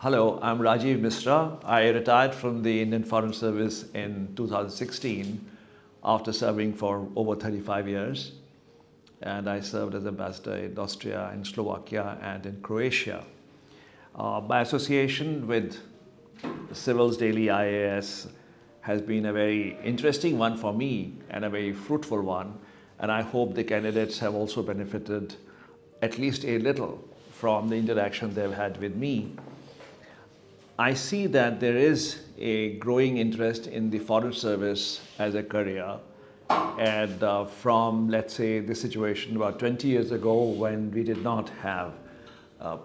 Hello, I'm Rajiva Misra. I retired from the Indian Foreign Service in 2016 after serving for over 35 years. And I served as ambassador in Austria, in Slovakia, and in Croatia. My association with Civilsdaily IAS has been a very interesting one for me and a very fruitful one. And I hope the candidates have also benefited at least a little from the interaction they've had with me. I see that there is a growing interest in the foreign service as a career. And from, let's say, the situation about 20 years ago when we did not have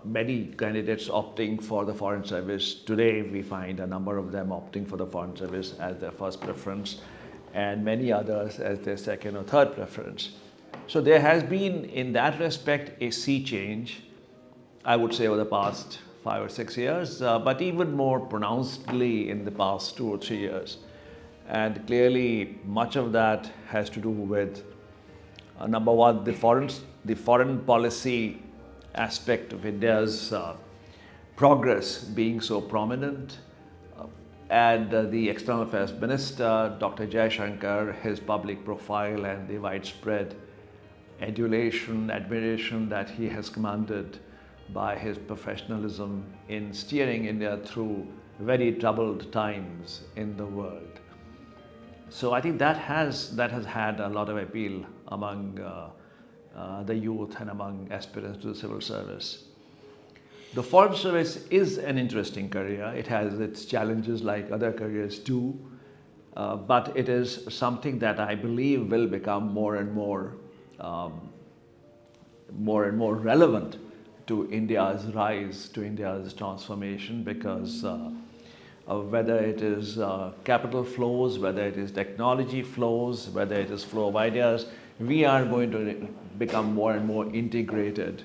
many candidates opting for the foreign service, today we find a number of them opting for the foreign service as their first preference and many others as their second or third preference. So there has been, in that respect, a sea change, I would say, over the past 5 or 6 years, but even more pronouncedly in the past 2 or 3 years. And clearly, much of that has to do with, number one, the foreign policy aspect of India's progress being so prominent, and the External Affairs Minister, Dr. Jaishankar, his public profile and the widespread adulation, admiration that he has commanded by his professionalism in steering India through very troubled times in the world. So I think that has had a lot of appeal among the youth and among aspirants to the civil service. The foreign service is an interesting career. It has its challenges like other careers do, but it is something that I believe will become more and more relevant to India's rise, to India's transformation, because whether it is capital flows, whether it is technology flows, whether it is flow of ideas, we are going to become more and more integrated,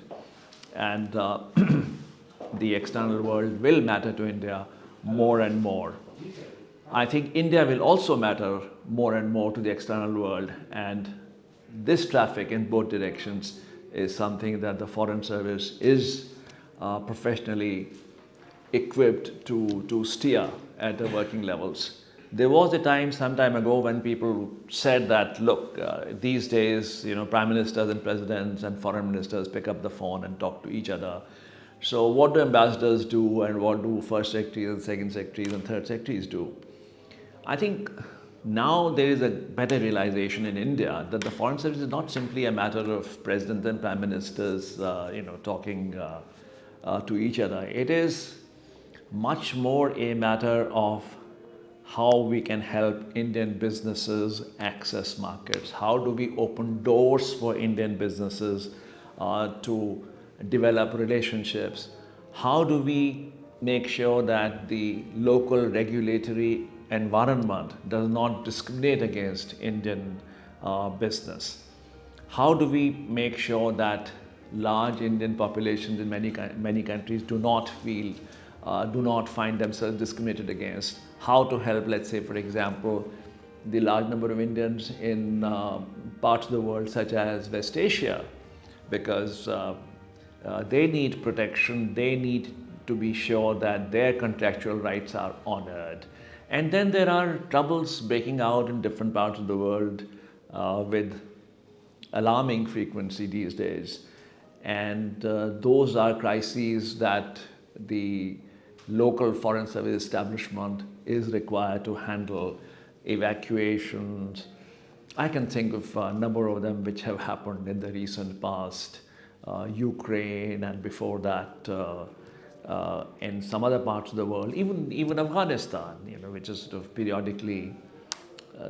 and the external world will matter to India more and more. I think India will also matter more and more to the external world, and this traffic in both directions is something that the Foreign Service is professionally equipped to steer at the working levels. There was a time some time ago when people said that, look, these days, prime ministers and presidents and foreign ministers pick up the phone and talk to each other. So what do ambassadors do, and what do first secretaries and second secretaries and third secretaries do? I think now there is a better realization in India that the foreign service is not simply a matter of presidents and prime ministers, talking to each other. It is much more a matter of how we can help Indian businesses access markets. How do we open doors for Indian businesses to develop relationships? How do we make sure that the local regulatory environment does not discriminate against Indian business? How do we make sure that large Indian populations in many countries do not find themselves discriminated against? How to help, let's say, for example, the large number of Indians in parts of the world such as West Asia, because they need protection, they need to be sure that their contractual rights are honored. And then there are troubles breaking out in different parts of the world with alarming frequency these days. And those are crises that the local foreign service establishment is required to handle. Evacuations. I can think of a number of them which have happened in the recent past. Ukraine, and before that in some other parts of the world, even Afghanistan, which has sort of periodically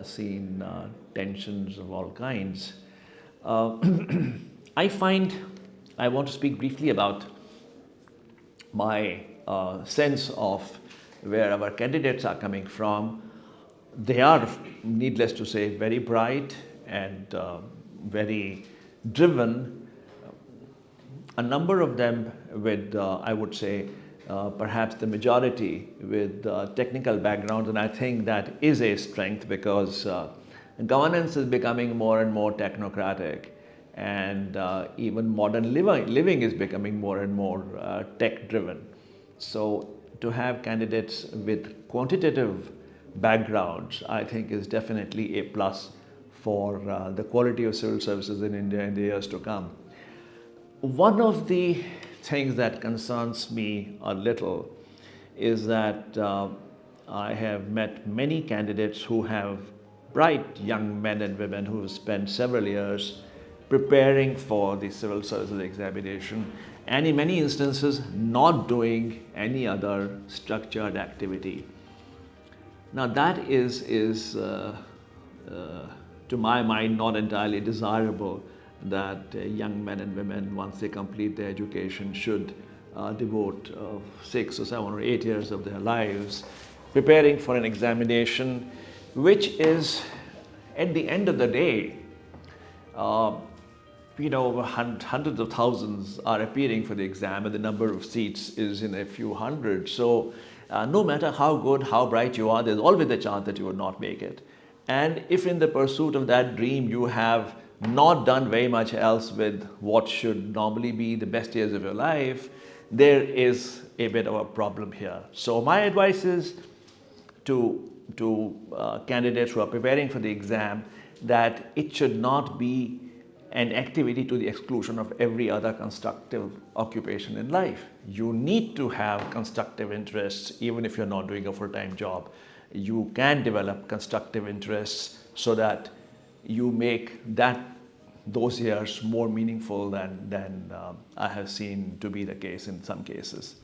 seen tensions of all kinds. I want to speak briefly about my sense of where our candidates are coming from. They are, needless to say, very bright and very driven. A number of them with, I would say, perhaps the majority with technical backgrounds, and I think that is a strength because governance is becoming more and more technocratic, and even modern living is becoming more and more tech driven. So to have candidates with quantitative backgrounds, I think is definitely a plus for the quality of civil services in India in the years to come. One of the things that concerns me a little is that I have met many candidates who have bright young men and women who have spent several years preparing for the civil services examination and in many instances not doing any other structured activity. Now that is to my mind not entirely desirable, that young men and women, once they complete their education, should devote 6 or 7 or 8 years of their lives preparing for an examination which is, at the end of the day, hundreds of thousands are appearing for the exam and the number of seats is in a few hundred. So no matter how good, how bright you are, there's always a chance that you will not make it. And if in the pursuit of that dream you have not done very much else with what should normally be the best years of your life, there is a bit of a problem here. So my advice is to candidates who are preparing for the exam that it should not be an activity to the exclusion of every other constructive occupation in life. You need to have constructive interests even if you're not doing a full-time job. You can develop constructive interests so that you make those years more meaningful than I have seen to be the case in some cases.